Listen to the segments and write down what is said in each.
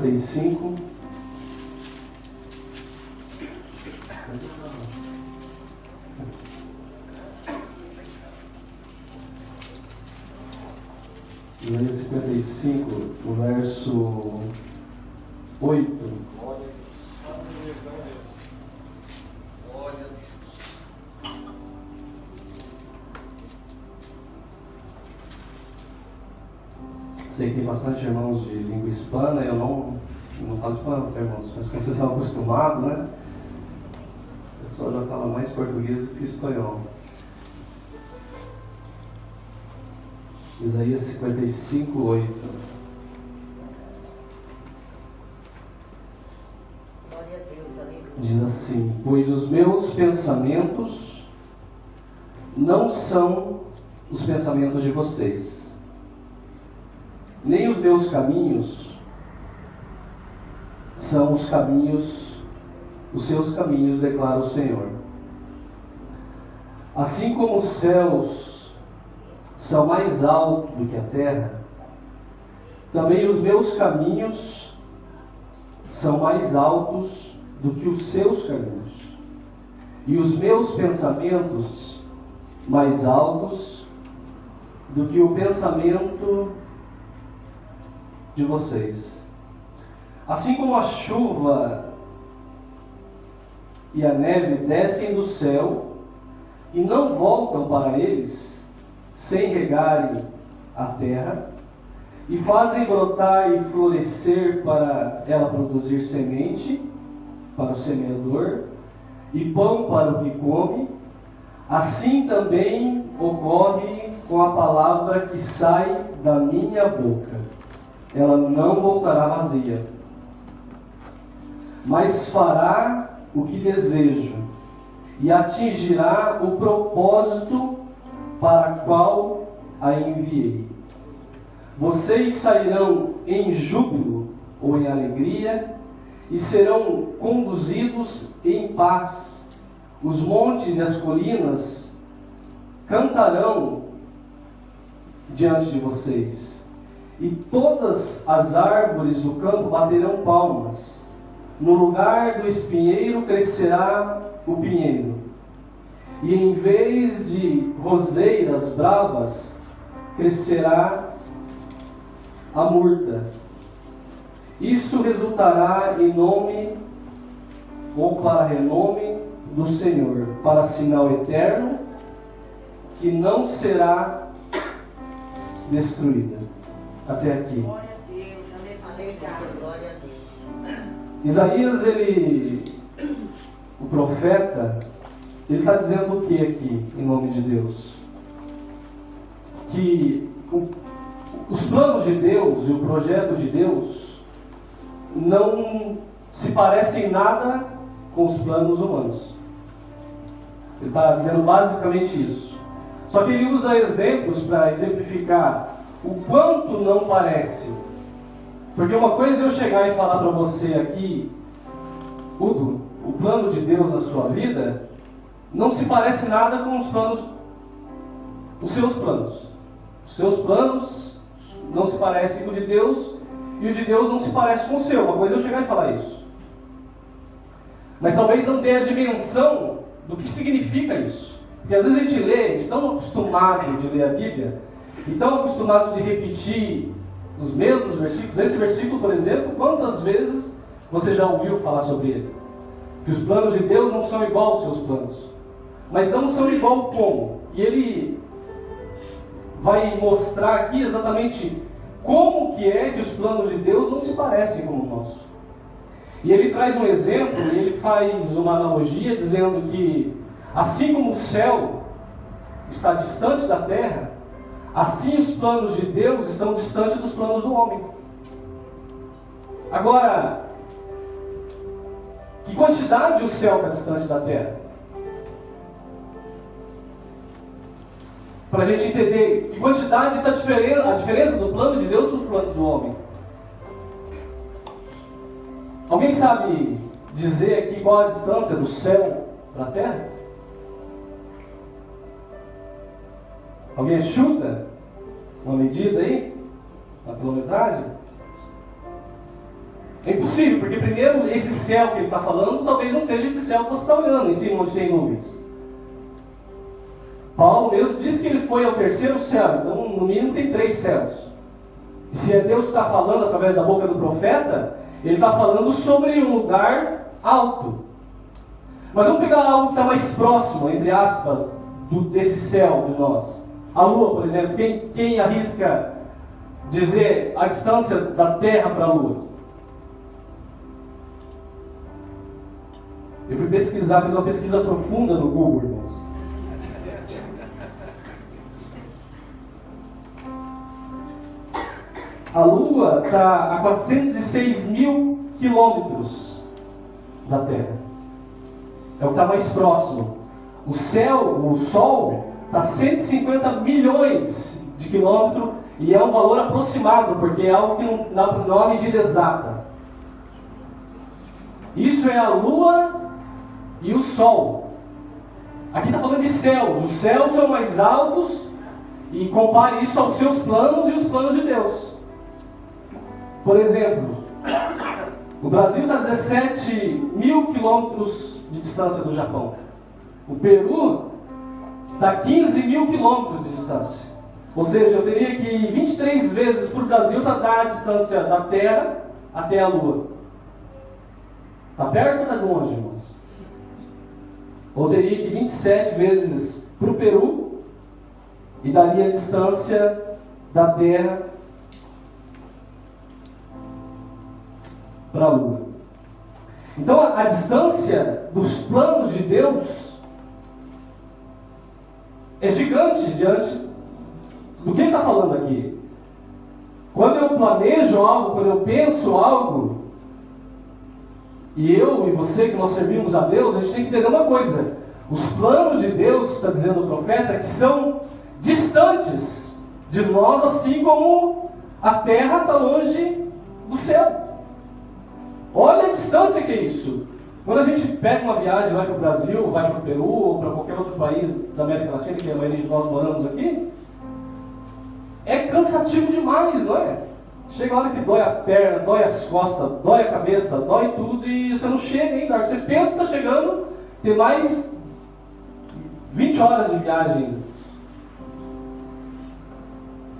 55. Isaías 55, o verso 8. Sei que tem bastante irmãos de língua hispana, eu não falo hispano, irmãos, mas como vocês estão acostumados, né? O pessoal já fala mais português do que espanhol. Isaías 55, 8. Diz assim: pois os meus pensamentos não são os pensamentos de vocês, nem os meus caminhos são os seus caminhos, declara o Senhor. Assim como os céus são mais altos do que a terra, também os meus caminhos são mais altos do que os seus caminhos, e os meus pensamentos mais altos do que o pensamento de vocês. Assim como a chuva e a neve descem do céu e não voltam para eles sem regarem a terra, e fazem brotar e florescer para ela produzir semente para o semeador e pão para o que come, assim também ocorre com a palavra que sai da minha boca. Ela não voltará vazia, mas fará o que desejo e atingirá o propósito para qual a enviei. Vocês sairão em júbilo ou em alegria e serão conduzidos em paz. Os montes e as colinas cantarão diante de vocês, e todas as árvores do campo baterão palmas. No lugar do espinheiro crescerá o pinheiro, e em vez de roseiras bravas crescerá a murta. Isso resultará em nome ou para renome do Senhor, para sinal eterno que não será destruída. Até aqui. Glória a Deus, amém. Glória a Deus. Isaías, o profeta, ele está dizendo o que aqui, em nome de Deus? Que os planos de Deus e o projeto de Deus não se parecem nada com os planos humanos. Ele está dizendo basicamente isso. Só que ele usa exemplos para exemplificar o quanto não parece. Porque uma coisa é eu chegar e falar para você aqui, Udo, o plano de Deus na sua vida não se parece nada com os seus planos. Os seus planos não se parecem com o de Deus, e o de Deus não se parece com o seu. Uma coisa é eu chegar e falar isso. Mas talvez não dê a dimensão do que significa isso. Porque às vezes a gente lê, a gente está tão acostumado de ler a Bíblia, e tão acostumado de repetir os mesmos versículos. Esse versículo, por exemplo, quantas vezes você já ouviu falar sobre ele? Que os planos de Deus não são igual aos seus planos. Mas não são igual como? E ele vai mostrar aqui exatamente como que é que os planos de Deus não se parecem com o nosso. E ele traz um exemplo, e ele faz uma analogia dizendo que assim como o céu está distante da terra, assim os planos de Deus estão distantes dos planos do homem. Agora, que quantidade o céu está distante da terra? Para a gente entender que quantidade está a diferença do plano de Deus dos planos do homem. Alguém sabe dizer aqui qual a distância do céu para a terra? Alguém chuta uma medida aí? Uma quilometragem? É impossível, porque primeiro esse céu que ele está falando, talvez não seja esse céu que você está olhando em cima onde tem nuvens. Paulo mesmo disse que ele foi ao terceiro céu, então no mínimo tem 3 céus. E se é Deus que está falando através da boca do profeta, ele está falando sobre um lugar alto. Mas vamos pegar algo que está mais próximo, entre aspas, desse céu de nós. A Lua, por exemplo, quem arrisca dizer a distância da Terra para a Lua? Eu fui pesquisar, fiz uma pesquisa profunda no Google, irmãos. A Lua está a 406 mil quilômetros da Terra. É o que está mais próximo. O Sol, está a 150 milhões de quilômetros e é um valor aproximado, porque é algo que não dá uma medida exata. Isso é a Lua e o Sol. Aqui está falando de céus. Os céus são mais altos e compare isso aos seus planos e os planos de Deus. Por exemplo, o Brasil está a 17 mil quilômetros de distância do Japão. O Peru está a 15 mil quilômetros de distância. Ou seja, eu teria que ir 23 vezes para o Brasil para dar a distância da Terra até a Lua. Está perto ou está longe, irmãos? Ou teria que ir 27 vezes para o Peru e daria a distância da Terra para a Lua. Então a distância dos planos de Deus é gigante diante do que ele está falando aqui. Quando eu planejo algo, quando eu penso algo, e eu e você que nós servimos a Deus, a gente tem que entender uma coisa: os planos de Deus, está dizendo o profeta, que são distantes de nós, assim como a terra está longe do céu. Olha a distância que é isso. Quando a gente pega uma viagem, vai para o Brasil, vai para o Peru, ou para qualquer outro país da América Latina, que a maioria de nós moramos aqui, é cansativo demais, não é? Chega a hora que dói a perna, dói as costas, dói a cabeça, dói tudo, e você não chega ainda. Você pensa que está chegando, tem mais 20 horas de viagem ainda.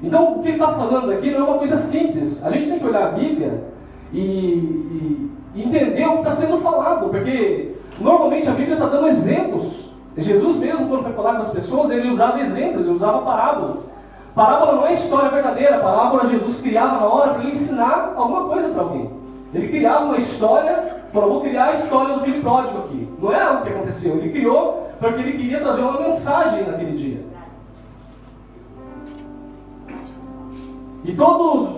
Então, o que ele está falando aqui não é uma coisa simples. A gente tem que olhar a Bíblia e entender o que está sendo falado, porque normalmente a Bíblia está dando exemplos. Jesus mesmo, quando foi falar com as pessoas, ele usava exemplos, ele usava parábolas. Parábola não é história verdadeira. Parábola Jesus criava na hora para ele ensinar alguma coisa para alguém. Ele criava uma história, falou: vou criar a história do filho pródigo aqui. Não é algo que aconteceu, ele criou porque ele queria trazer uma mensagem naquele dia. E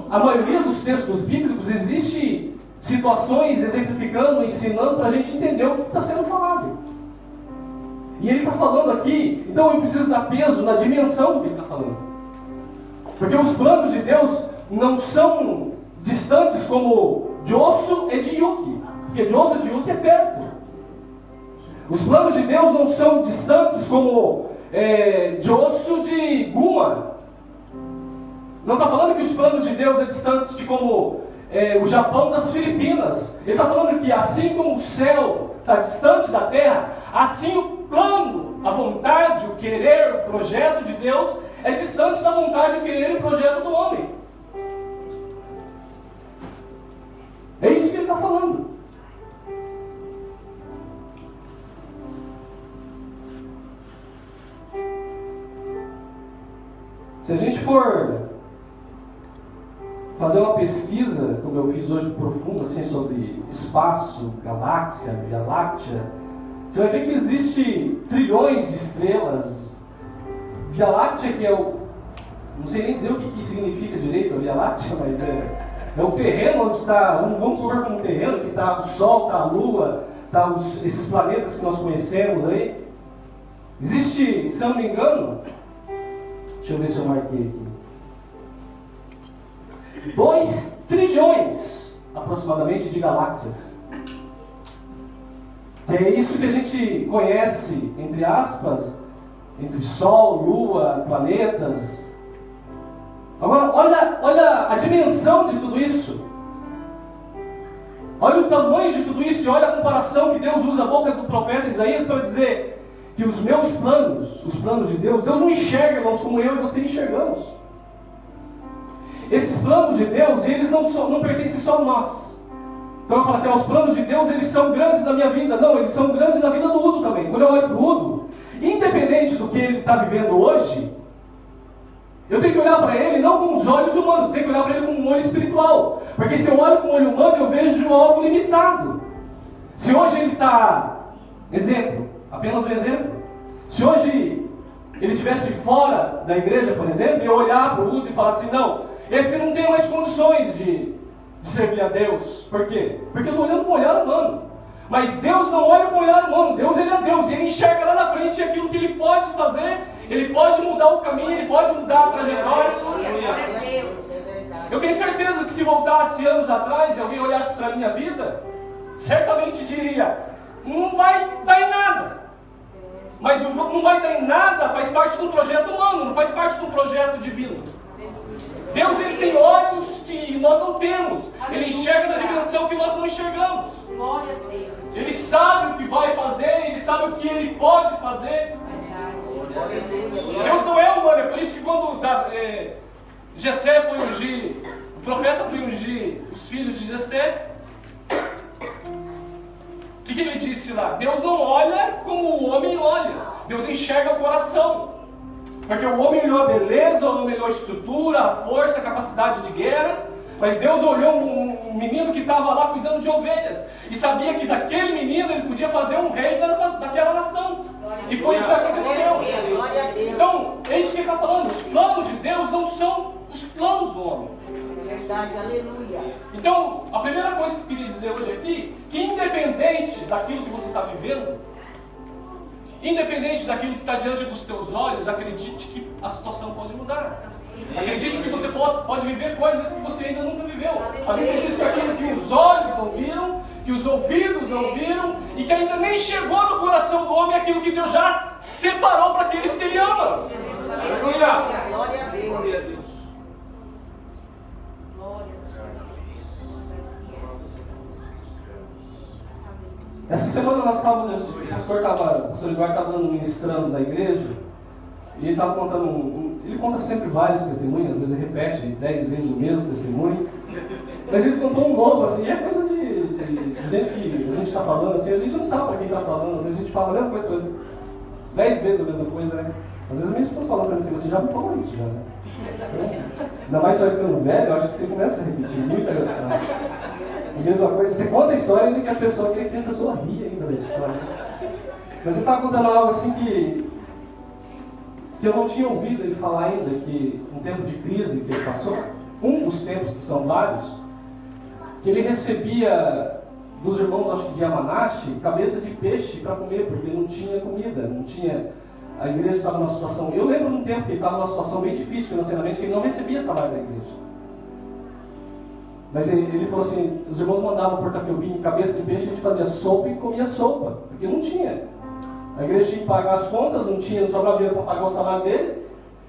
a maioria dos textos bíblicos existe situações exemplificando, ensinando para a gente entender o que está sendo falado. E ele está falando aqui, então eu preciso dar peso na dimensão do que ele está falando. Porque os planos de Deus não são distantes como Josso e de Yuki. Porque Josso e de Yuki é perto. Os planos de Deus não são distantes como Josso de Guma. Não está falando que os planos de Deus é distantes de como o Japão das Filipinas. Ele está falando que assim como o céu está distante da terra, assim o plano, a vontade, o querer, o projeto de Deus é distante da vontade, o querer e o projeto do homem. É isso que ele está falando. Se a gente for fazer uma pesquisa, como eu fiz hoje, profunda, assim, sobre espaço, galáxia, Via Láctea, você vai ver que existe trilhões de estrelas. Via Láctea, que é não sei nem dizer o que significa direito a Via Láctea, mas é o terreno onde está, vamos colocar como terreno, que está o Sol, está a Lua, está esses planetas que nós conhecemos aí. Existe, se eu não me engano, deixa eu ver se eu marquei aqui, 2 trilhões aproximadamente de galáxias. É isso que a gente conhece, entre aspas, entre Sol, Lua, planetas. Agora, olha a dimensão de tudo isso. Olha o tamanho de tudo isso e olha a comparação que Deus usa a boca do profeta Isaías para dizer que os meus planos, os planos de Deus não enxerga, irmãos, como eu e você enxergamos. Esses planos de Deus, eles não pertencem só a nós. Então eu falo assim, os planos de Deus, eles são grandes na minha vida. Não, eles são grandes na vida do Udo também. Quando eu olho para o Udo, independente do que ele está vivendo hoje, eu tenho que olhar para ele não com os olhos humanos, eu tenho que olhar para ele com um olho espiritual. Porque se eu olho com o olho humano, eu vejo algo limitado. Se hoje ele está, exemplo, apenas um exemplo, se hoje ele estivesse fora da igreja, por exemplo, e eu olhar para o Udo e falar assim, não, esse não tem mais condições de servir a Deus. Por quê? Porque eu estou olhando com o olhar humano. Mas Deus não olha com o olhar humano. Deus, ele é Deus. E ele enxerga lá na frente aquilo que ele pode fazer. Ele pode mudar o caminho. Ele pode mudar a trajetória. Eu tenho certeza que se voltasse anos atrás e alguém olhasse para a minha vida, certamente diria, não vai dar em nada. Mas o não vai dar em nada faz parte de um projeto humano, não faz parte de um projeto divino. Deus, ele tem olhos que nós não temos. Ele enxerga na dimensão que nós não enxergamos. Ele sabe o que vai fazer, ele sabe o que ele pode fazer. Deus não é humano, é por isso que quando Jessé foi ungir, o profeta foi ungir os filhos de Jessé, o que ele disse lá? Deus não olha como o homem olha. Deus enxerga o coração. Porque o homem olhou a beleza, o homem olhou a estrutura, a força, a capacidade de guerra. Mas Deus olhou um menino que estava lá cuidando de ovelhas. E sabia que daquele menino ele podia fazer um rei daquela nação. E foi o que aconteceu. Então, é isso que ele está falando. Os planos de Deus não são os planos do homem. Verdade, aleluia. Então, a primeira coisa que eu queria dizer hoje aqui, que independente daquilo que você está vivendo, independente daquilo que está diante dos teus olhos, acredite que a situação pode mudar. Acredite que você pode viver coisas que você ainda nunca viveu. A Bíblia diz que aquilo que os olhos não viram, que os ouvidos não viram, e que ainda nem chegou no coração do homem, é aquilo que Deus já separou para aqueles que Ele ama. Aleluia. Glória a Deus. Essa semana nós estávamos, o pastor Eduardo estava ministrando na igreja, e ele estava contando, ele conta sempre vários testemunhos, às vezes ele repete 10 vezes o mesmo testemunho, mas ele contou um novo, assim, é coisa de gente que a gente está falando, assim, a gente não sabe para quem está falando, às vezes a gente fala a mesma coisa, 10 vezes a mesma coisa, né? Às vezes a minha esposa fala assim, você já me falou isso, já, né? Ainda mais você vai ficando velho, eu acho que você começa a repetir muita a mesma coisa. Você conta a história ainda que a pessoa quer que a pessoa ria ainda da história. Mas ele estava contando algo assim que eu não tinha ouvido ele falar ainda, que um tempo de crise que ele passou, um dos tempos, que são vários, que ele recebia dos irmãos, acho que de Yamanashi, cabeça de peixe para comer, porque não tinha comida, não tinha. A igreja estava numa situação. Eu lembro de um tempo que ele estava numa situação bem difícil financeiramente, que ele não recebia salário da igreja. Mas ele falou assim, os irmãos mandavam porta-piobim, cabeça de peixe, a gente fazia sopa e comia sopa, porque não tinha. A igreja tinha que pagar as contas, não sobrava dinheiro para pagar o salário dele.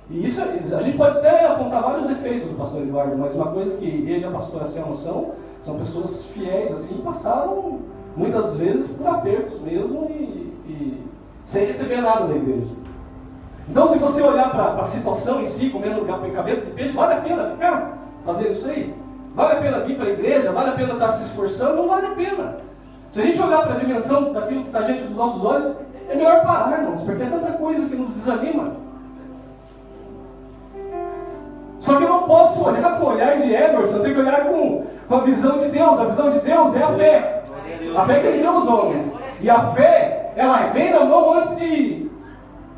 E isso, a gente pode até apontar vários defeitos do pastor Eduardo, mas uma coisa que ele e a pastora Selma são pessoas fiéis, assim, passaram muitas vezes por apertos mesmo e sem receber nada da igreja. Então, se você olhar para a situação em si, comendo cabeça de peixe, vale a pena ficar fazendo isso aí? Vale a pena vir para a igreja? Vale a pena estar se esforçando? Não vale a pena. Se a gente olhar para a dimensão daquilo que está diante dos nossos olhos, é melhor parar, irmãos, porque é tanta coisa que nos desanima. Só que eu não posso olhar com o olhar de Emerson, eu tenho que olhar com a visão de Deus. A visão de Deus é a fé. A fé que Ele deu aos homens. E a fé, ela vem na mão antes de...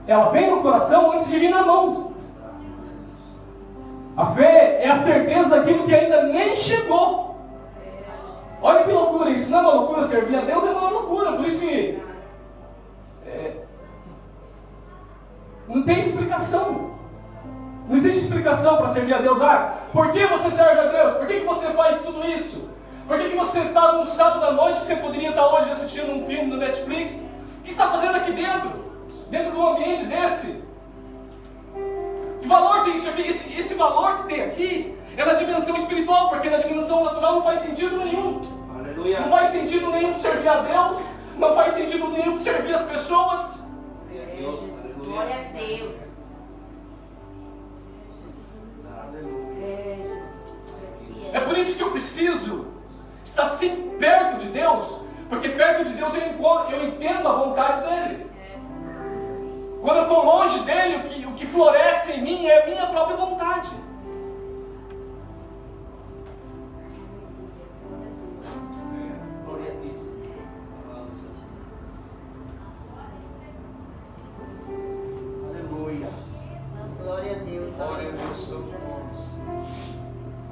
Ela vem no coração antes de vir na mão. A fé é a certeza daquilo que ainda nem chegou. Olha que loucura, isso não é uma loucura, servir a Deus é uma loucura, por isso que não tem explicação. Não existe explicação para servir a Deus. Por que você serve a Deus? Por que você faz tudo isso? Por que você está num sábado à noite que você poderia estar hoje assistindo um filme no Netflix? O que está fazendo aqui dentro? Dentro de um ambiente desse? Que valor tem isso aqui? Esse valor que tem aqui é na dimensão espiritual, porque na dimensão natural não faz sentido nenhum. Não faz sentido nenhum servir a Deus. Não faz sentido nenhum servir as pessoas. Glória a Deus. É por isso que eu preciso estar sempre perto de Deus, porque perto de Deus eu entendo a vontade dEle. Quando eu estou longe dEle, o que floresce em mim é a minha própria vontade. Aleluia. Glória a Deus. Glória a Deus, Santo nome.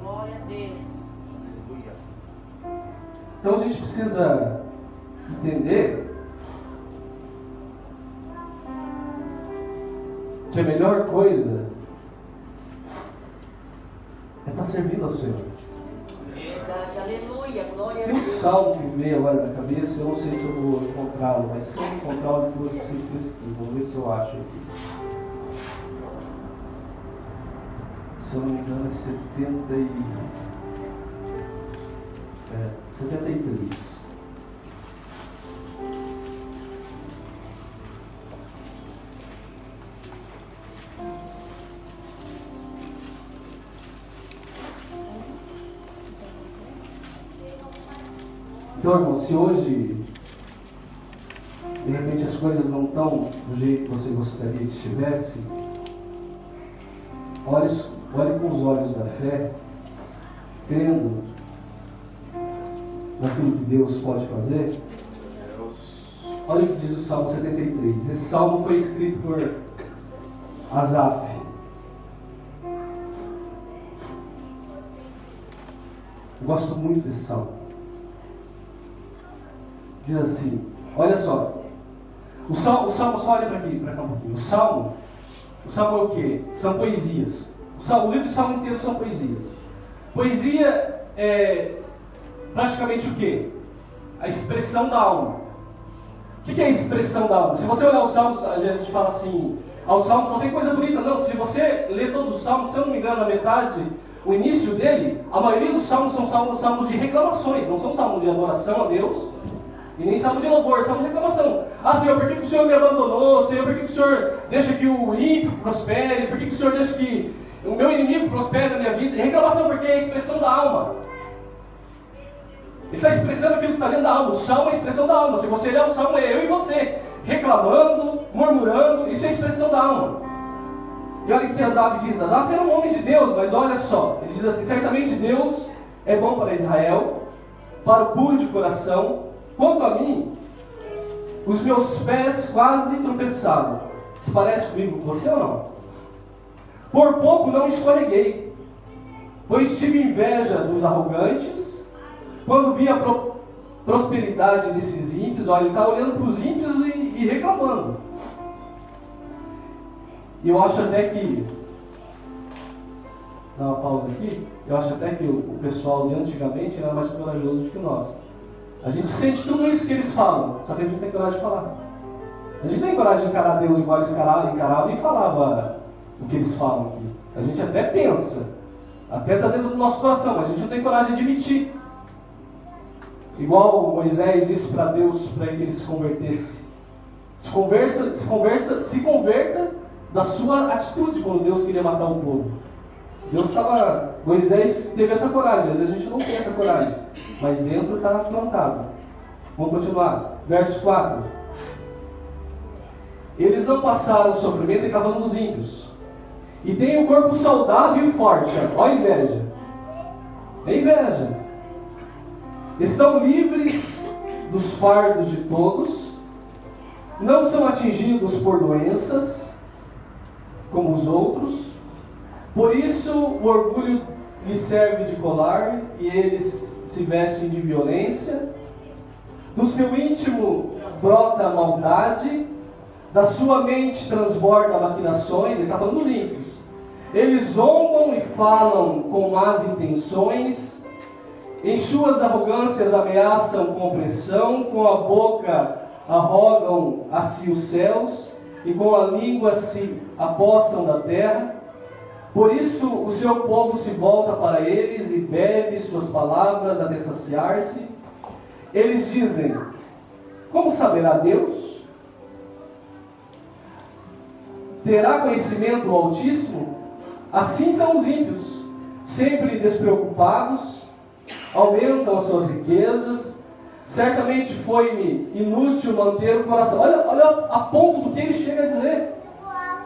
Glória a Deus. Aleluia. Então a gente precisa entender que a melhor coisa é estar servindo ao Senhor. Verdade. Aleluia. Glória a Tem um Deus. salmo que me veio agora na cabeça, eu não sei se eu vou encontrá-lo, mas se eu encontrá-lo, depois vocês pesquisam, vamos ver se eu acho aqui. Se eu não me engano, é 73. Então, irmão, se hoje de repente as coisas não estão do jeito que você gostaria que estivesse, olhe com os olhos da fé, crendo naquilo que Deus pode fazer. Olha o que diz o Salmo 73. Esse salmo foi escrito por Asaf. Eu gosto muito desse salmo. Diz assim, olha só, o salmo só olha para cá um pouquinho. O salmo é o quê? São poesias. O livro de salmo inteiro são poesias. Poesia é praticamente o quê? A expressão da alma. O que é a expressão da alma? Se você olhar os salmos, às vezes a gente fala assim, o salmo só tem coisa bonita. Não, se você ler todos os salmos, se eu não me engano, a metade, o início dele, a maioria dos salmos são salmos de reclamações, não são salmos de adoração a Deus. E nem salmo de louvor, salmo de reclamação. Ah, Senhor, por que o Senhor me abandonou? Senhor, por que o Senhor deixa que o ímpio prospere? Por que o Senhor deixa que o meu inimigo prospere na minha vida? Reclamação, porque é a expressão da alma. Ele está expressando aquilo que está dentro da alma. O salmo é a expressão da alma. Se você olhar o salmo, é eu e você, reclamando, murmurando. Isso é a expressão da alma. E olha o que Asaf diz. Asaf era um homem de Deus, mas olha só. Ele diz assim, certamente Deus é bom para Israel, para o puro de coração. Quanto a mim, os meus pés quase tropeçaram. Isso parece comigo com você ou não? Por pouco não escorreguei, pois tive inveja dos arrogantes, quando vi a prosperidade desses ímpios. Olha, ele está olhando para os ímpios e reclamando. E eu acho até que, dá uma pausa aqui, eu acho até que o pessoal de antigamente era mais corajoso do que nós. A gente sente tudo isso que eles falam, só que a gente não tem coragem de falar. A gente tem coragem de encarar Deus igual eles encaravam e falava o que eles falam aqui. A gente até pensa, até está dentro do nosso coração, mas a gente não tem coragem de admitir. Igual Moisés disse para Deus, para que ele se convertesse. Se converta da sua atitude quando Deus queria matar o povo. Moisés teve essa coragem, às vezes a gente não tem essa coragem, mas dentro está plantado. Vamos continuar. Verso 4. Eles não passaram o sofrimento, ele está falando dos ímpios. E têm um corpo saudável e forte. Olha a inveja. É inveja. Estão livres dos fardos de todos. Não são atingidos por doenças, como os outros. Por isso o orgulho lhes serve de colar e eles se vestem de violência. Do seu íntimo brota a maldade, da sua mente transborda maquinações. Ele está falando dos ímpios. Eles zombam e falam com más intenções, em suas arrogâncias ameaçam com opressão, com a boca arrogam a si os céus, e com a língua se apossam da terra. Por isso o seu povo se volta para eles e bebe suas palavras até saciar-se. Eles dizem: como saberá Deus? Terá conhecimento o Altíssimo? Assim são os ímpios, sempre despreocupados, aumentam as suas riquezas. Certamente foi-me inútil manter o coração. Olha a ponto do que ele chega a dizer.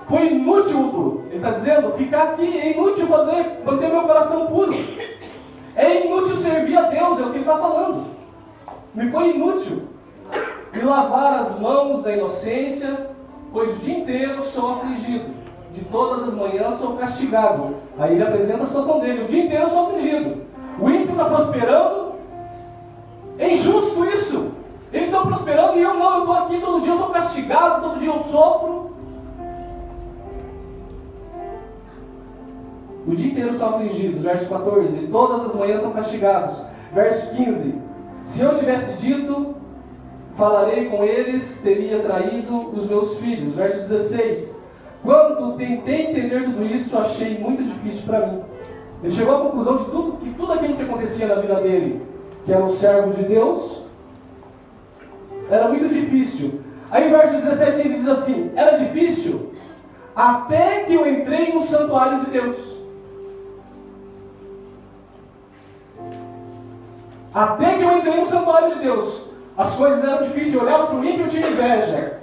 Foi inútil tudo. Ele está dizendo: ficar aqui é inútil manter meu coração puro. É inútil servir a Deus, é o que ele está falando. Me foi inútil me lavar as mãos da inocência, pois o dia inteiro sou afligido. De todas as manhãs sou castigado. Aí ele apresenta a situação dele: o dia inteiro sou afligido. O ímpio está prosperando. É injusto isso. Ele está prosperando e eu não. Eu estou aqui todo dia, eu sou castigado, todo dia eu sofro. O dia inteiro são afligidos. Verso 14. Todas as manhãs são castigados. Verso 15. Se eu tivesse dito, falarei com eles, teria traído os meus filhos. Verso 16. Quando tentei entender tudo isso, achei muito difícil para mim. Ele chegou à conclusão de tudo aquilo que acontecia na vida dele, que era um servo de Deus, era muito difícil. Aí verso 17 ele diz assim: era difícil até que eu entrei no santuário de Deus. Até que eu entrei no santuário de Deus, as coisas eram difíceis. Eu olhava para o ímpio e eu tinha inveja.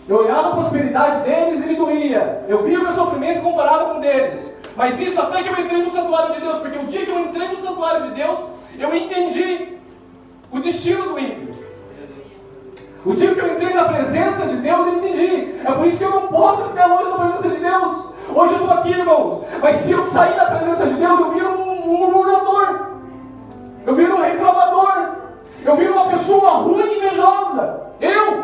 Eu olhava a prosperidade deles e me doía. Eu via o meu sofrimento comparado com o deles. Mas isso até que eu entrei no santuário de Deus. Porque o dia que eu entrei no santuário de Deus, eu entendi o destino do ímpio. O dia que eu entrei na presença de Deus, eu entendi. É por isso que eu não posso ficar longe da presença de Deus. Hoje eu estou aqui, irmãos. Mas se eu sair da presença de Deus, eu viro um murmurador. Eu viro um reclamador. Eu viro uma pessoa ruim e invejosa. Eu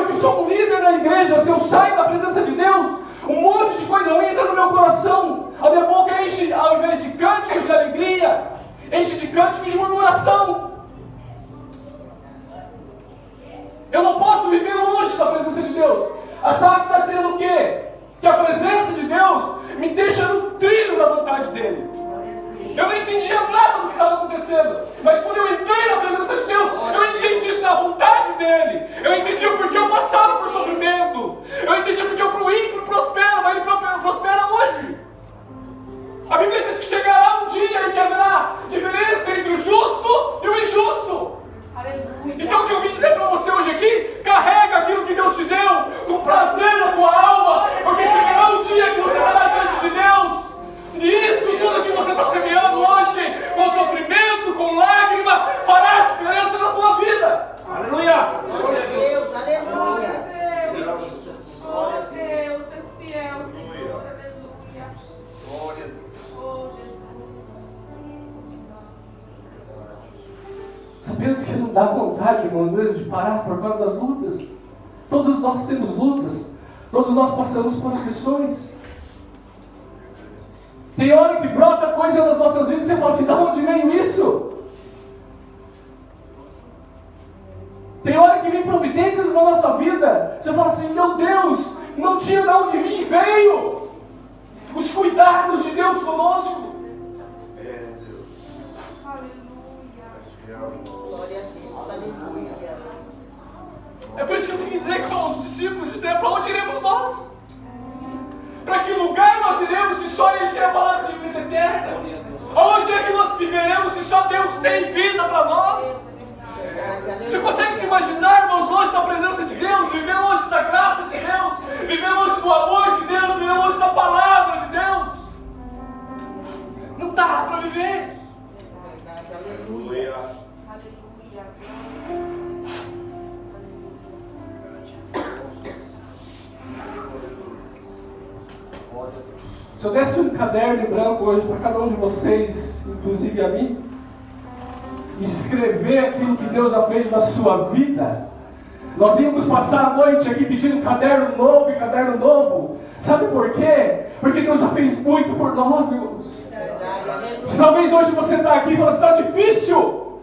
que sou um líder na igreja, se eu saio da presença de Deus, um monte de coisa ruim entra no meu coração. A minha boca enche, ao invés de cântico de alegria, enche de cântico de murmuração. Eu não posso viver longe da presença de Deus. A Saf está dizendo o quê? Que a presença de Deus me deixa no trilho da vontade dele. Eu não entendia nada do que estava acontecendo, mas quando eu entrei na presença de Deus, eu entendi da vontade dele. Eu entendi o porquê eu passava por sofrimento. Eu entendi porque o ímpio prospera, mas ele prospera hoje. A Bíblia diz que chegará um dia em que haverá diferença entre o justo e o injusto. Então o que eu vim dizer para você hoje aqui, carrega aquilo que Deus te deu com prazer na tua alma, porque chegará um dia que você estará diante de Deus. E isso, tudo que você está semeando hoje, com sofrimento, com lágrima, fará diferença na tua vida. Aleluia! Glória a Deus, aleluia! Oh Deus, és fiel, Senhor, aleluia. Glória a Deus. Oh Jesus. Sabemos que não dá vontade, irmãos, às vezes, de parar por causa das lutas. Todos nós temos lutas. Todos nós passamos por aflições. Tem hora que brota coisa nas nossas vidas e você fala assim: de onde veio isso? Tem hora que vem providências na nossa vida. Você fala assim: meu Deus, não tinha de onde vir, veio. Os cuidados de Deus conosco. É, Deus. Aleluia. Glória a Deus, aleluia! É por isso que eu tenho que dizer com os discípulos: dizer para onde iremos nós? Para que lugar nós iremos se só Ele tem a palavra de vida eterna? Aonde é que nós viveremos se só Deus tem vida para nós? Você consegue se imaginar, irmãos, longe da presença de Deus, viver longe da graça de Deus, viver longe do amor de Deus, viver longe da palavra de Deus? Não dá para viver. Aleluia. Aleluia. Se eu desse um caderno em branco hoje para cada um de vocês, inclusive a mim, e escrever aquilo que Deus já fez na sua vida, nós íamos passar a noite aqui pedindo caderno novo e caderno novo. Sabe por quê? Porque Deus já fez muito por nós, irmãos. Talvez hoje você está aqui e fala: está difícil.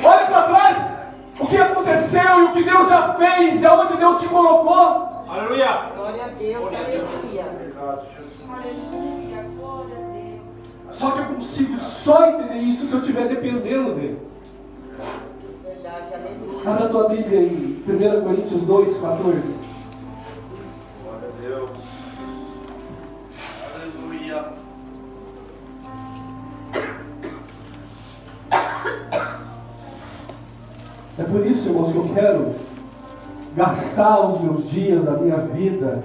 Olha para trás o que aconteceu e o que Deus já fez e aonde Deus te colocou. Aleluia. Glória a Deus, aleluia! Aleluia, glória a Deus. Só que eu consigo só entender isso se eu estiver dependendo dele. Abra a tua Bíblia em 1 Coríntios 2, 14. Glória a Deus. Aleluia. É por isso, irmãos, que eu quero gastar os meus dias, a minha vida,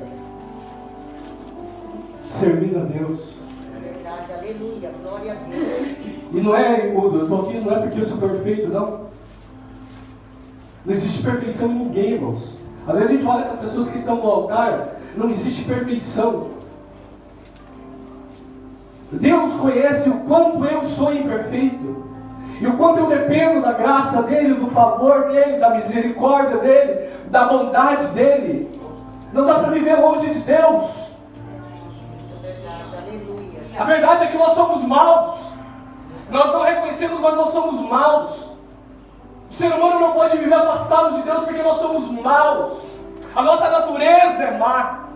servindo a Deus. Verdade, aleluia, glória a Deus. E não é, Imudo, eu estou aqui não é porque eu sou perfeito, não. Não existe perfeição em ninguém, irmãos. Às vezes a gente olha para as pessoas que estão no altar, não existe perfeição. Deus conhece o quanto eu sou imperfeito. E o quanto eu dependo da graça dEle, do favor dEle, da misericórdia dEle, da bondade dEle. Não dá para viver longe de Deus. Verdade, aleluia. A verdade é que nós somos maus. Nós não reconhecemos, mas nós somos maus. O ser humano não pode viver afastado de Deus porque nós somos maus. A nossa natureza é má.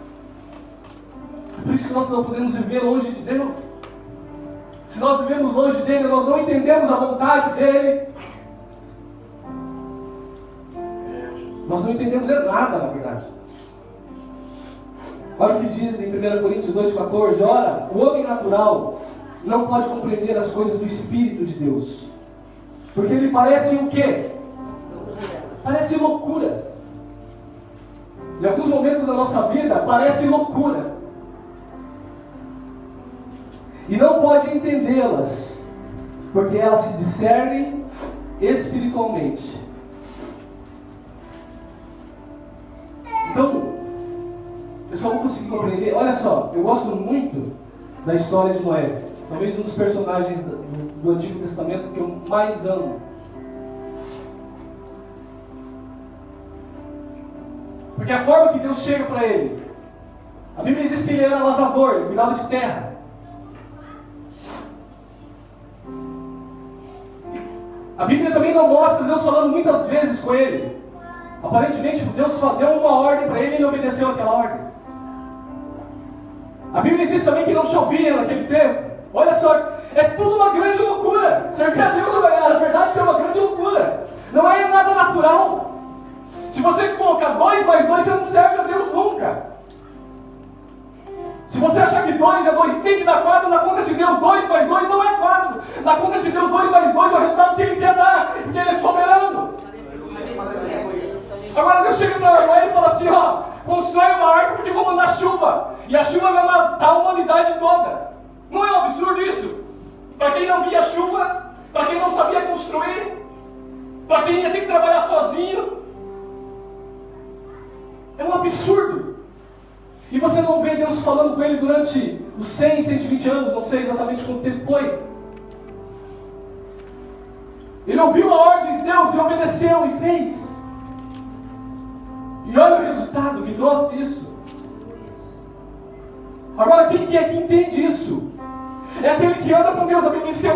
É por isso que nós não podemos viver longe de Deus. Se nós vivemos longe dEle, nós não entendemos a vontade dEle. Nós não entendemos nada, na verdade. Olha o que diz em 1 Coríntios 2,14. Ora, o homem natural não pode compreender as coisas do Espírito de Deus. Porque ele parece o quê? Parece loucura. Em alguns momentos da nossa vida, parece loucura. E não pode entendê-las, porque elas se discernem espiritualmente. Então, eu só vou conseguir compreender. Olha só, eu gosto muito da história de Noé. Talvez um dos personagens do Antigo Testamento que eu mais amo. Porque a forma que Deus chega para ele. A Bíblia diz que ele era lavrador, ele cuidava de terra. A Bíblia também não mostra Deus falando muitas vezes com ele. Aparentemente Deus deu uma ordem para ele e ele obedeceu aquela ordem. A Bíblia diz também que não chovia naquele tempo. Olha só, é tudo uma grande loucura. Servir a Deus, a verdade é uma grande loucura. Não é nada natural. Se você colocar 2 mais 2, você não serve a Deus nunca. Se você achar que 2 é 2, tem que dar 4, na conta de Deus 2 mais 2 não é 4. Na conta de Deus 2 mais 2 é o resultado que Ele quer dar, porque Ele é soberano. Agora Deus chega para Noé e fala assim, ó, constrói uma arca porque eu vou mandar chuva. E a chuva vai matar a humanidade toda. Não é um absurdo isso? Para quem não via chuva, para quem não sabia construir, para quem ia ter que trabalhar sozinho, é um absurdo. E você não vê Deus falando com ele durante os 100, 120 anos, não sei exatamente quanto tempo foi. Ele ouviu a ordem de Deus e obedeceu e fez. E olha o resultado que trouxe isso. Agora, quem que é que entende isso? É aquele que anda com Deus. A Bíblia diz que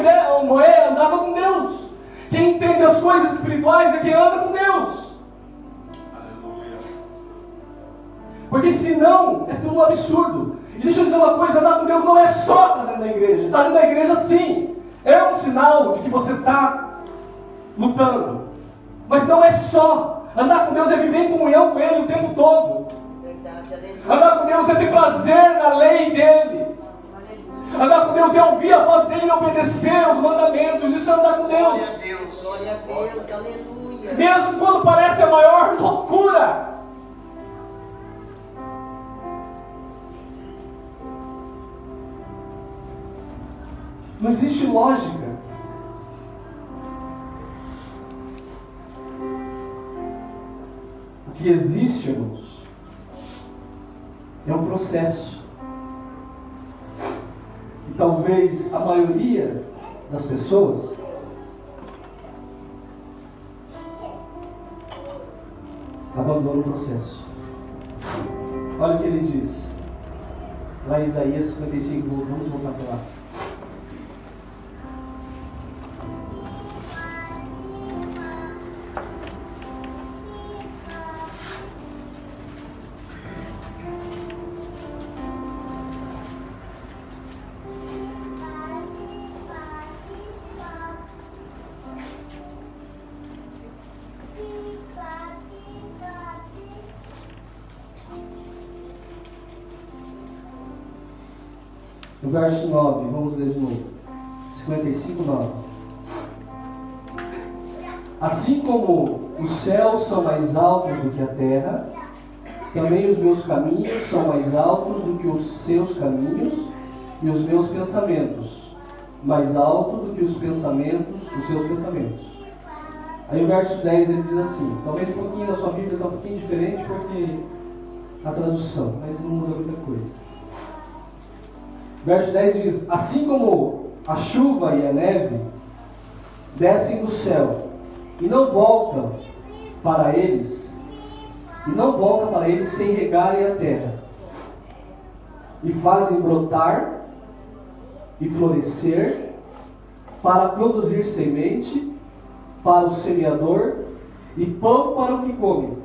Noé andava com Deus. Quem entende as coisas espirituais é quem anda com Deus. Porque senão é tudo um absurdo. E deixa eu dizer uma coisa, andar com Deus não é só estar dentro da igreja. Estar dentro da igreja sim, é um sinal de que você está lutando. Mas não é só. Andar com Deus é viver em comunhão com Ele o tempo todo. Andar com Deus é ter prazer na lei dEle. Andar com Deus é ouvir a voz dEle e obedecer aos mandamentos. Isso é andar com Deus. Glória a Deus, aleluia. Mesmo quando parece a maior loucura. Não existe lógica. O que existe, irmãos, é um processo. E talvez a maioria das pessoas abandona o processo. Olha o que ele diz. Lá em Isaías 55, vamos voltar para lá. no verso 9, vamos ler de novo. 55, 9. Assim como os céus são mais altos do que a terra, também os meus caminhos são mais altos do que os seus caminhos, e os meus pensamentos mais altos do que os pensamentos, os seus pensamentos. Aí o verso 10 ele diz assim, talvez um pouquinho da sua Bíblia está um pouquinho diferente porque a tradução, mas não muda muita coisa. Verso 10 diz, assim como a chuva e a neve descem do céu e não voltam para eles, sem regarem a terra, e fazem brotar e florescer, para produzir semente para o semeador e pão para o que come.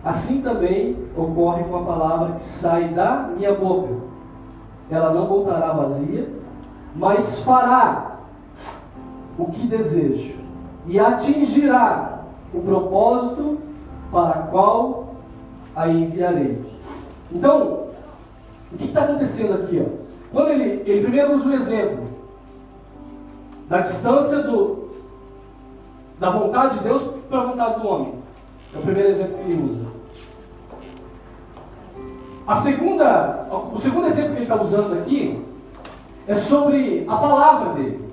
Assim também ocorre com a palavra que sai da minha boca. Ela não voltará vazia, mas fará o que desejo e atingirá o propósito para o qual a enviarei. Então, o que está acontecendo aqui? Quando ele primeiro usa o exemplo da distância da vontade de Deus para a vontade do homem. É o primeiro exemplo que ele usa. O segundo exemplo que ele está usando aqui é sobre a palavra dele.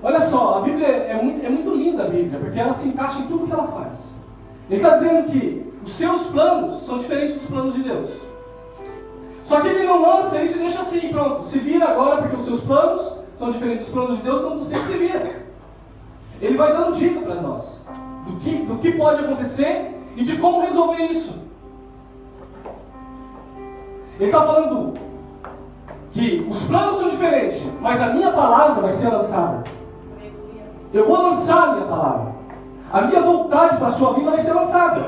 Olha só, a Bíblia é muito linda, a Bíblia, porque ela se encaixa em tudo que ela faz. Ele está dizendo que os seus planos são diferentes dos planos de Deus. Só que ele não lança isso e deixa assim, pronto, se vira agora porque os seus planos são diferentes dos planos de Deus, então você que se vira. Ele vai dando dica para nós do que pode acontecer e de como resolver isso. Ele está falando que os planos são diferentes, mas a minha palavra vai ser lançada. Eu vou lançar a minha palavra. A minha vontade para a sua vida vai ser lançada.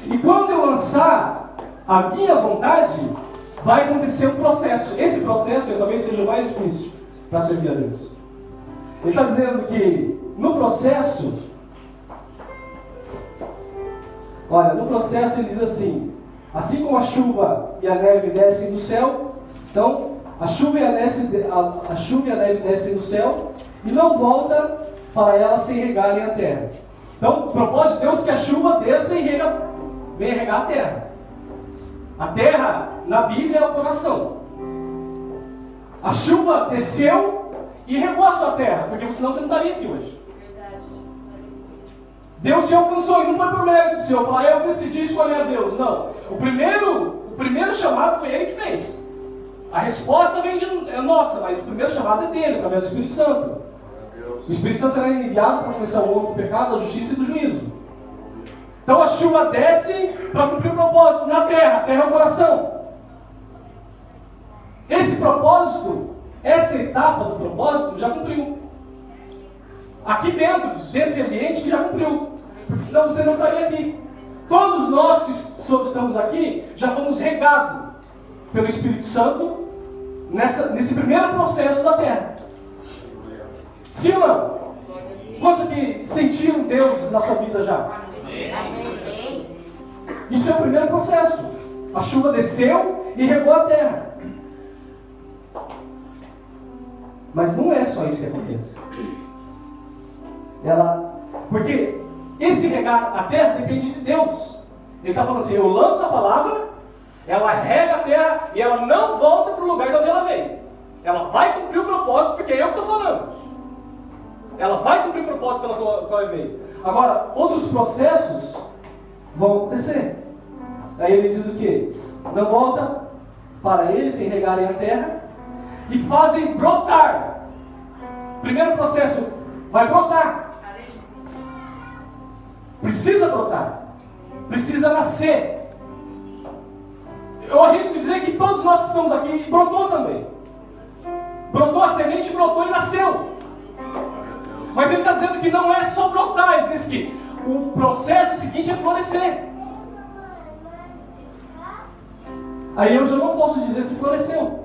E quando eu lançar a minha vontade, vai acontecer um processo. Esse processo talvez seja o mais difícil para servir a Deus. Ele está dizendo que no processo, ele diz assim como a chuva e a neve descem do céu, então a chuva e a neve descem do céu e não volta para elas sem regarem a terra. Então, o propósito de Deus é que a chuva desça e venha regar a terra. A terra, na Bíblia, é o coração. A chuva desceu e regou a sua terra, porque senão você não estaria aqui hoje. Deus te alcançou, e não foi por mérito seu, falar, eu decidi escolher a Deus. Não. O primeiro chamado foi Ele que fez. A resposta vem é nossa, mas o primeiro chamado é dele, através do Espírito Santo. O Espírito Santo será enviado para convencer o homem do pecado, da justiça e do juízo. Então a chuva desce para cumprir o propósito na terra. A terra é o coração. Esse propósito, essa etapa do propósito, já cumpriu. Aqui dentro desse ambiente que já cumpriu. Porque senão você não estaria aqui. Todos nós que estamos aqui já fomos regados pelo Espírito Santo nesse primeiro processo da terra. Sim ou não? Quantos aqui sentiram Deus na sua vida já? Amém. Isso é o primeiro processo. A chuva desceu e regou a terra. Mas não é só isso que acontece. Porque esse regar a terra depende de Deus. Ele está falando assim, eu lanço a palavra, ela rega a terra e ela não volta para o lugar de onde ela veio. Ela vai cumprir o propósito, porque é eu que estou falando. Ela vai cumprir o propósito pelo qual ela veio. Agora, outros processos vão acontecer. Aí ele diz o quê? Não volta para eles sem regarem a terra e fazem brotar. Primeiro processo, vai brotar. Precisa brotar. Precisa nascer. Eu arrisco dizer que todos nós que estamos aqui brotou também. Brotou a semente, brotou e nasceu. Mas ele está dizendo que não é só brotar. Ele diz que o processo seguinte é florescer. Aí eu já não posso dizer se floresceu.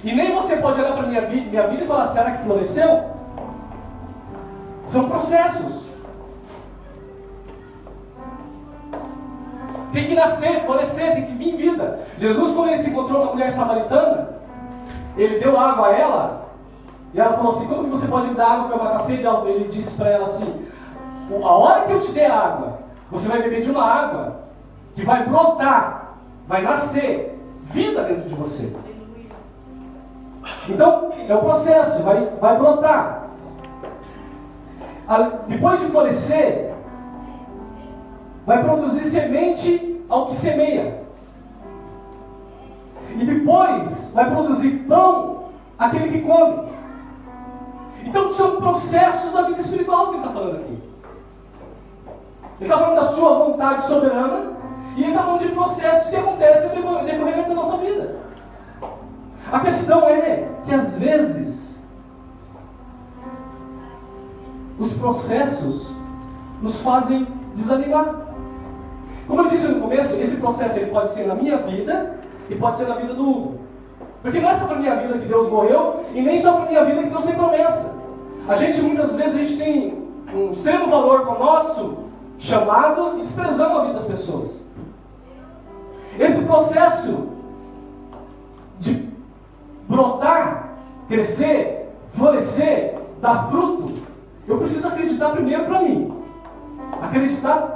E nem você pode olhar para a minha vida e falar, será que floresceu? São processos. Tem que nascer, florescer, tem que vir vida. Jesus, quando ele se encontrou com uma mulher samaritana, ele deu água a ela, e ela falou assim: como que você pode me dar água que eu matar sede? Ele disse para ela assim: a hora que eu te der água, você vai beber de uma água que vai brotar, vai nascer vida dentro de você. Então, é o processo, vai brotar. Depois de florescer, vai produzir semente ao que semeia. E depois vai produzir pão àquele que come. Então são processos da vida espiritual que ele está falando aqui. Ele está falando da sua vontade soberana e ele está falando de processos que acontecem no decorrer da nossa vida. A questão é que às vezes os processos nos fazem desanimar. Como eu disse no começo, esse processo ele pode ser na minha vida e pode ser na vida do Hugo. Porque não é só para a minha vida que Deus morreu e nem só para a minha vida que Deus tem promessa. Muitas vezes a gente tem um extremo valor com o nosso chamado e desprezamos a vida das pessoas. Esse processo de brotar, crescer, florescer, dar fruto, eu preciso acreditar primeiro para mim. Acreditar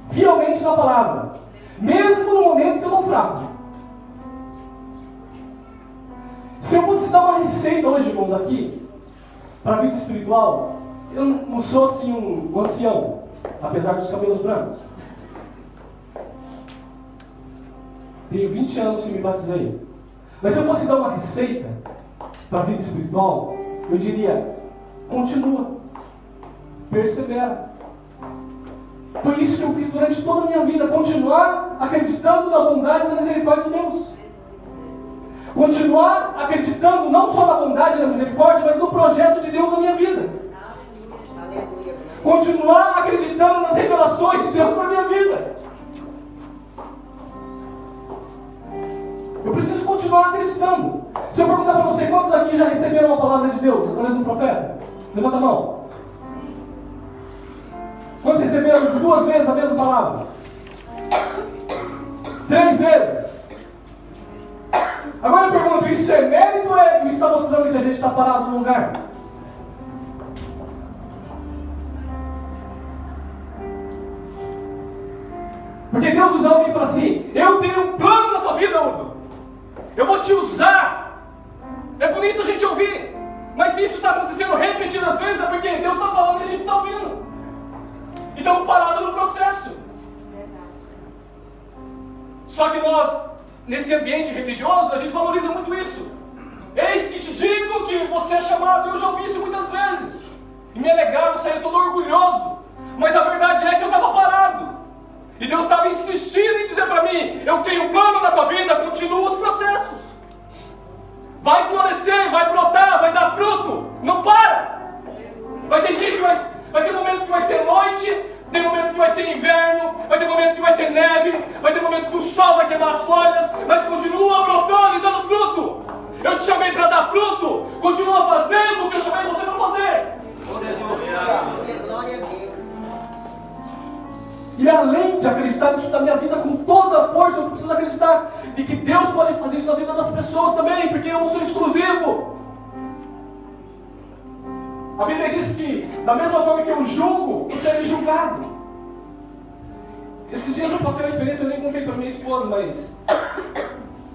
fielmente na palavra, mesmo no momento que eu estou fraco. Se eu fosse dar uma receita hoje, irmãos, aqui, para a vida espiritual, eu não sou assim um ancião, apesar dos cabelos brancos. Tenho 20 anos que me batizei. Mas se eu fosse dar uma receita para a vida espiritual, eu diria: continua, persevera. Foi isso que eu fiz durante toda a minha vida, continuar acreditando na bondade e na misericórdia de Deus. Continuar acreditando não só na bondade e na misericórdia, mas no projeto de Deus na minha vida. Continuar acreditando nas revelações de Deus para a minha vida. Eu preciso continuar acreditando. Se eu perguntar para você, quantos aqui já receberam uma palavra de Deus através de um profeta? Levanta a mão. Quantos receberam 2 vezes a mesma palavra? 3 vezes? Agora eu pergunto, isso é mérito ou isso está mostrando que a gente está parado no lugar? Porque Deus usa alguém e fala assim: eu tenho um plano na tua vida, Hugo. Eu vou te usar. É bonito a gente ouvir, mas se isso está acontecendo repetidas vezes, é porque Deus está falando e a gente está ouvindo. E estamos parados no processo. Só que nós, nesse ambiente religioso, a gente valoriza muito isso. Eis que te digo que você é chamado. Eu já ouvi isso muitas vezes e me alegrava, saía todo orgulhoso. Mas a verdade é que eu estava parado. E Deus estava insistindo em dizer para mim: eu tenho um plano na tua vida, continua os processos. Vai florescer, vai brotar, vai dar fruto. Não para. Vai ter dia que vai ter momento que vai ser noite, tem momento que vai ser inverno, vai ter momento que vai ter neve, vai ter momento que o sol vai queimar as folhas, mas continua brotando e dando fruto. Eu te chamei para dar fruto, continua fazendo o que eu chamei você para fazer. Glória a Deus. E além de acreditar nisso na minha vida com toda a força, eu preciso acreditar e que Deus pode fazer isso na vida das pessoas também, porque eu não sou exclusivo. A Bíblia diz que, da mesma forma que eu julgo, você é julgado. Esses dias eu passei uma experiência, eu nem contei para minha esposa, mas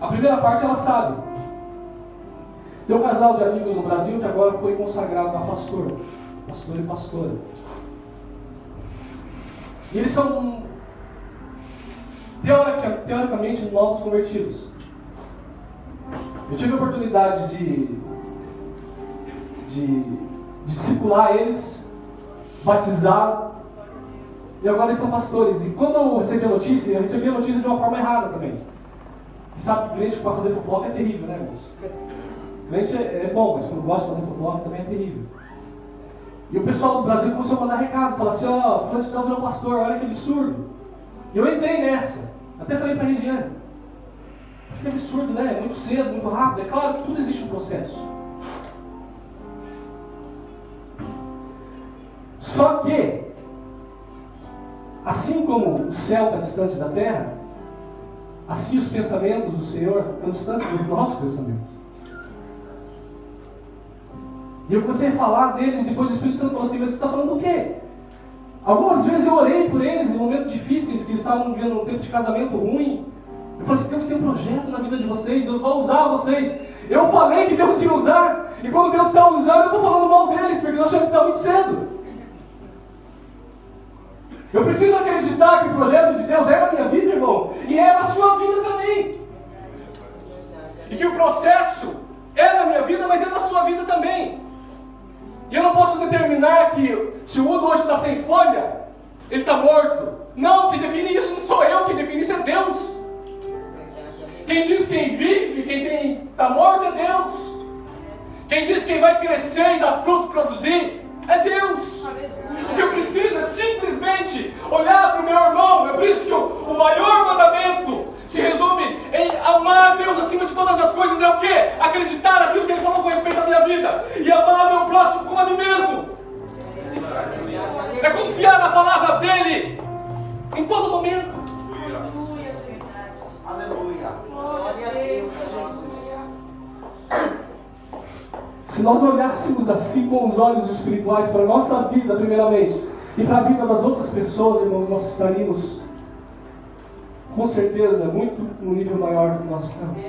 a primeira parte ela sabe. Tem um casal de amigos no Brasil que agora foi consagrado a pastor e pastora. E eles são, teoricamente, novos convertidos. Eu tive a oportunidade de discipular eles, batizar, e agora eles são pastores. E quando eu recebi a notícia de uma forma errada também. E sabe que crente para fazer fofoca é terrível, né, irmãos? Crente é bom, mas quando gosta de fazer fofoca também é terrível. E o pessoal do Brasil começou a mandar recado, falar assim: ó, fulano de tal virou pastor, olha que absurdo. E eu entrei nessa, até falei para a Regiane: que absurdo, né? É muito cedo, muito rápido. É claro que tudo existe um processo. Só que assim como o céu está distante da terra, assim os pensamentos do Senhor estão distantes dos nossos pensamentos. E eu comecei a falar deles, depois o Espírito Santo falou assim, mas você está falando do quê? Algumas vezes eu orei por eles em momentos difíceis, que eles estavam vivendo um tempo de casamento ruim. Eu falei assim, Deus tem um projeto na vida de vocês, Deus vai usar vocês. Eu falei que Deus ia usar, e quando Deus está usando, eu estou falando mal deles, porque eu achei que está muito cedo. Eu preciso acreditar que o projeto de Deus é na minha vida, irmão, e é na sua vida também. E que o processo é na minha vida, mas é na sua vida também. E eu não posso determinar que se o udo hoje está sem folha, ele está morto. Não, quem define isso não sou eu, quem define isso é Deus. Quem diz quem vive, quem está morto é Deus. Quem diz quem vai crescer e dar fruto, produzir, é Deus. O que eu preciso é simplesmente olhar para o meu irmão. É por isso que o maior mandamento se resume em amar a Deus acima de todas as coisas. É o quê? Acreditar naquilo que Ele falou com respeito à minha vida e amar meu próximo como a mim mesmo. É confiar na palavra dEle em todo momento. Aleluia. Glória a Deus, Jesus. Se nós olhássemos assim com os olhos espirituais para a nossa vida, primeiramente, e para a vida das outras pessoas, irmãos, nós estaríamos, com certeza, muito no nível maior do que nós estamos.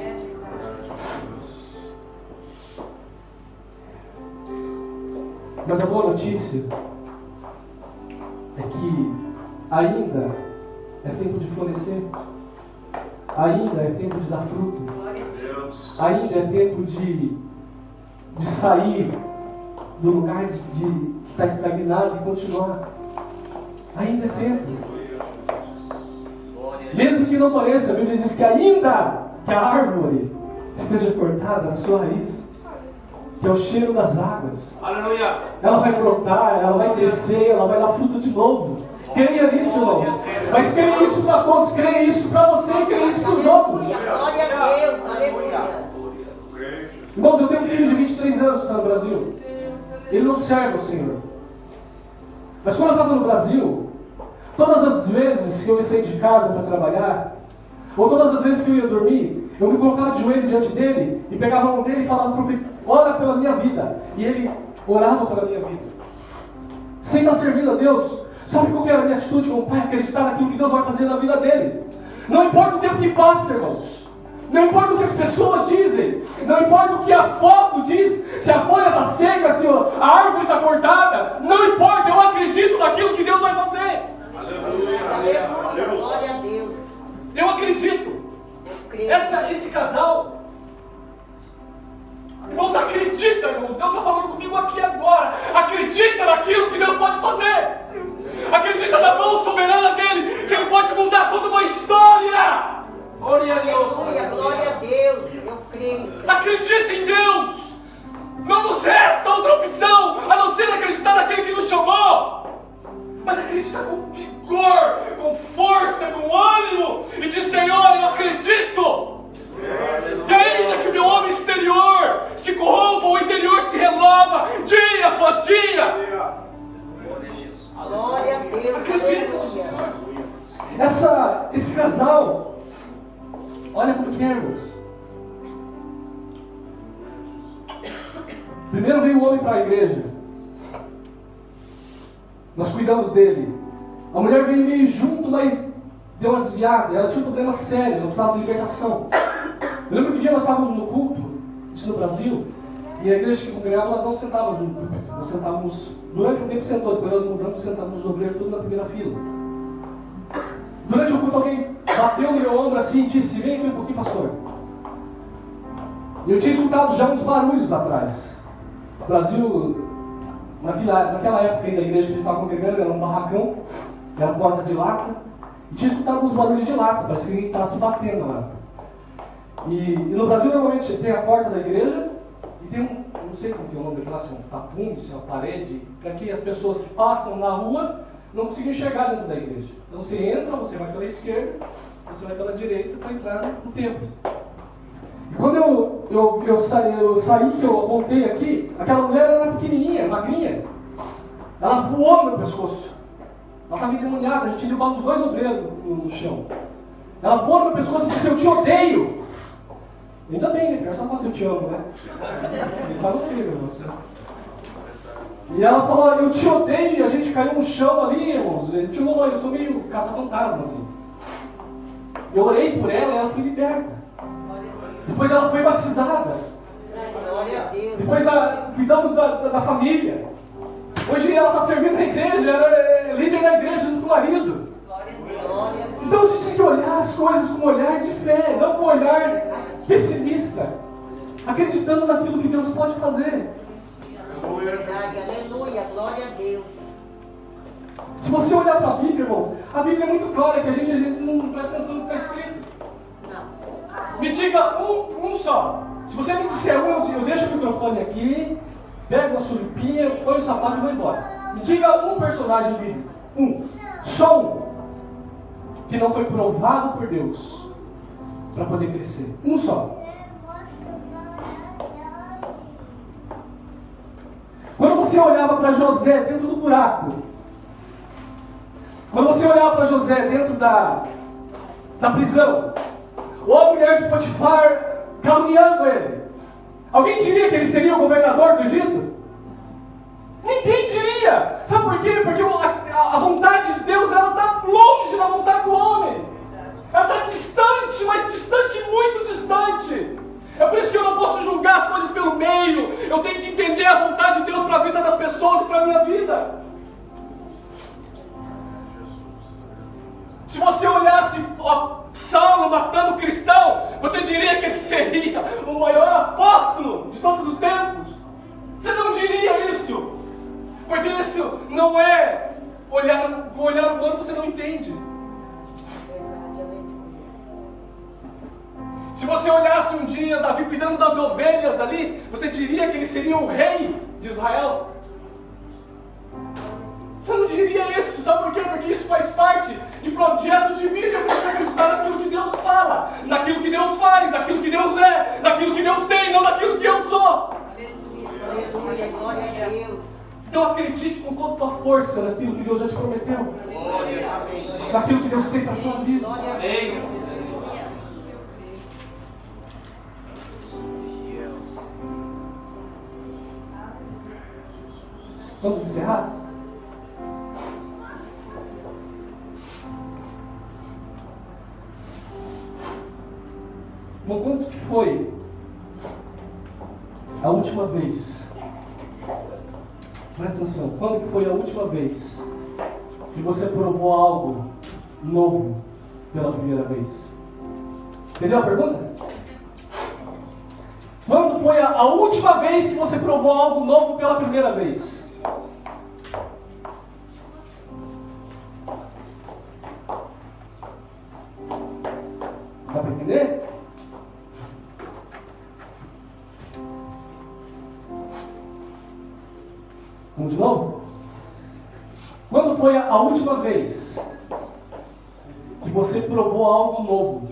Mas a boa notícia é que ainda é tempo de florescer, ainda é tempo de dar fruto, ainda é tempo de sair do lugar de estar estagnado e continuar. Ainda é tempo. Mesmo que não pareça, a Bíblia diz que ainda que a árvore esteja cortada na sua raiz, que é o cheiro das águas, Aleluia. ela vai brotar, ela vai crescer, ela vai dar fruto de novo. Creia nisso, irmãos. Mas creia isso para todos, creia isso para você e creia isso para os outros. Glória a Deus, aleluia. Irmãos, eu tenho um filho de 23 anos que está no Brasil. Ele não serve ao Senhor. Mas quando eu estava no Brasil, todas as vezes que eu ia sair de casa para trabalhar, ou todas as vezes que eu ia dormir, eu me colocava de joelho diante dele e pegava a mão dele e falava, profeta, ora pela minha vida. E ele orava pela minha vida. Sem estar servindo a Deus, sabe qual que era a minha atitude como pai? Acreditar naquilo que Deus vai fazer na vida dele. Não importa o tempo que passa, irmãos. Não importa o que as pessoas dizem, não importa o que a foto diz, se a folha está seca, se a árvore está cortada, não importa, eu acredito naquilo que Deus vai fazer. Aleluia. Glória a Deus. Eu acredito. Esse casal, irmãos, acredita, irmãos, Deus está falando comigo aqui agora. Acredita naquilo que Deus pode fazer. Acredita na mão soberana dele, que Ele pode mudar toda uma história. Glória a Deus. Glória a Deus. Eu creio. Acredita em Deus. Não nos resta outra opção a não ser acreditar naquele que nos chamou. Mas acreditar com vigor, com força, com ânimo e dizer, Senhor, eu acredito. E ainda que o meu homem exterior se corrompa, o interior se renova dia após dia. Glória a Deus. Acredita no Senhor. Esse casal, olha como que é, irmãos. Primeiro veio o homem para a igreja. Nós cuidamos dele. A mulher veio meio junto, mas deu uma desviada. Ela tinha um problema sério, ela precisava de libertação. Eu lembro que um dia nós estávamos no culto, isso no Brasil, e a igreja que congregava, nós não sentávamos no culto. Nós sentávamos, durante um tempo sentou, depois nós mudamos e sentávamos os obreiros tudo na primeira fila. Durante o culto alguém bateu no meu ombro assim e disse, vem aqui um pouquinho, pastor. E eu tinha escutado já uns barulhos lá atrás. O Brasil, naquela época aí da igreja que a gente estava congregando, era um barracão, era porta de lata, e tinha escutado uns barulhos de lata, parece que ninguém estava se batendo lá. E no Brasil normalmente tem a porta da igreja e tem não sei como que é o nome daquela, se é um tapume, se é uma parede, para que as pessoas que passam na rua não consigam enxergar dentro da igreja. Então você entra, você vai pela esquerda, você vai pela direita para entrar no templo. E quando eu saí, que eu apontei aqui, aquela mulher era pequenininha, magrinha. Ela voou no meu pescoço. Ela estava endemoniada, a gente derrubava os 2 obreiros no chão. Ela voou no meu pescoço e disse: eu te odeio. Ainda bem, né? Só fala: eu te amo, né? Ele está no filho, você. E ela falou: eu te odeio. E a gente caiu no chão ali, irmãos. Eu sou meio caça-fantasma, assim. Eu orei por ela e ela foi liberta. Depois ela foi batizada. Glória a Deus. Depois cuidamos da família. Hoje ela está servindo na igreja, ela é líder da igreja junto com o marido. Glória a Deus. Então a gente tem que olhar as coisas com um olhar de fé, não com um olhar pessimista. Acreditando naquilo que Deus pode fazer. Verdade, aleluia, glória a Deus. Se você olhar para a Bíblia, irmãos, a Bíblia é muito clara, que a gente às vezes não presta atenção no que está escrito. Não. Me diga um só. Se você me disser um, eu deixo o microfone aqui, pego uma surupinha, põe o sapato e vou embora. Me diga um personagem bíblico. Um. Só um. Que não foi provado por Deus para poder crescer. Um só. Quando você olhava para José dentro do buraco, quando você olhava para José dentro da prisão, ou a mulher de Potifar caminhando ele, alguém diria que ele seria o governador do Egito? Ninguém diria. Sabe por quê? Porque a vontade de Deus, ela está longe da vontade do homem. Ela está distante, mas distante, muito distante. É por isso que eu não posso julgar as coisas pelo meio. Eu tenho que entender a vontade de Deus para a vida das pessoas e para a minha vida. Se você olhasse Saulo matando cristão, você diria que ele seria o maior apóstolo de todos os tempos? Você não diria isso, porque isso não é olhar humano, você não entende. Se você olhasse um dia Davi cuidando das ovelhas ali, você diria que ele seria o rei de Israel? Você não diria isso, sabe por quê? Porque isso faz parte de projetos de vida. Eu preciso acreditar naquilo que Deus fala, naquilo que Deus faz, naquilo que Deus é, naquilo que Deus tem, não naquilo que eu sou. Aleluia, glória a Deus. Então acredite com toda a tua força naquilo que Deus já te prometeu, naquilo que Deus tem para a tua vida. Glória a Deus. Vamos encerrar? No quanto que foi a última vez? Presta atenção, quando que foi a última vez que você provou algo novo pela primeira vez? Entendeu a pergunta? Quando foi a última vez que você provou algo novo pela primeira vez? Dá para entender? Vamos de novo? Quando foi a última vez que você provou algo novo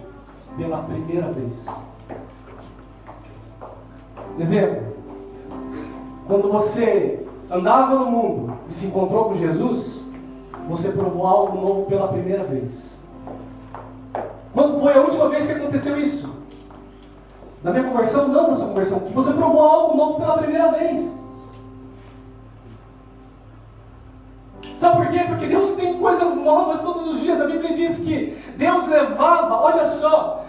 pela primeira vez? Exemplo: quando você andava no mundo e se encontrou com Jesus, você provou algo novo pela primeira vez. Quando foi a última vez que aconteceu isso? Na minha conversão? Não na sua conversão. Que você provou algo novo pela primeira vez. Sabe por quê? Porque Deus tem coisas novas todos os dias. A Bíblia diz que Deus levava, olha só,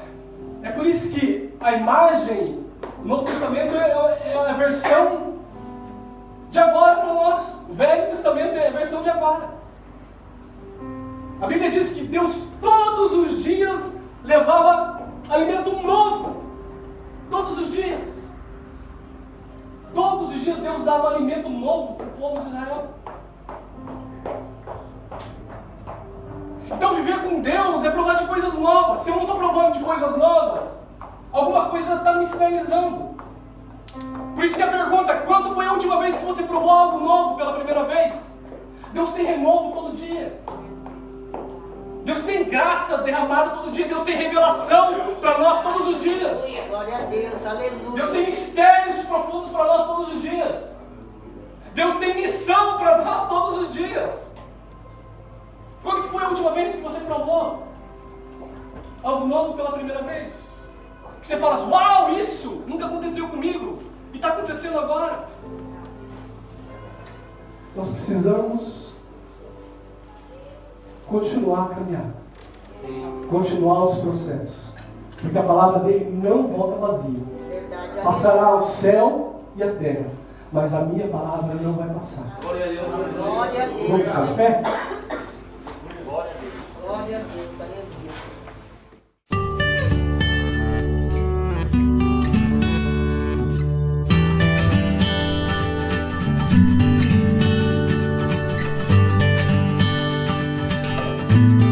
é por isso que a imagem do Novo Testamento é a versão de agora para nós. O Velho Testamento é a versão de agora. A Bíblia diz que Deus todos os dias levava alimento novo. Todos os dias. Todos os dias Deus dava alimento novo para o povo de Israel. Então viver com Deus é provar de coisas novas. Se eu não estou provando de coisas novas, alguma coisa está me sinalizando. Por isso que a pergunta: quando foi a última vez que você provou algo novo pela primeira vez? Deus tem renovo todo dia. Deus tem graça derramada todo dia. Deus tem revelação para nós todos os dias. Glória a Deus, aleluia. Deus tem mistérios profundos para nós todos os dias. Deus tem missão para nós todos os dias. foi a última vez que você provou algo novo pela primeira vez? Que você fala assim, uau, isso nunca aconteceu comigo e está acontecendo agora. Nós precisamos continuar a caminhar, continuar os processos, porque a palavra dele não volta vazia. Verdade. Passará o céu e a terra, mas a minha palavra não vai passar. Glória a Deus. Glória a Vamos Deus. ficar de pé? Glória a Deus. Glória a Deus. Aleluia. Thank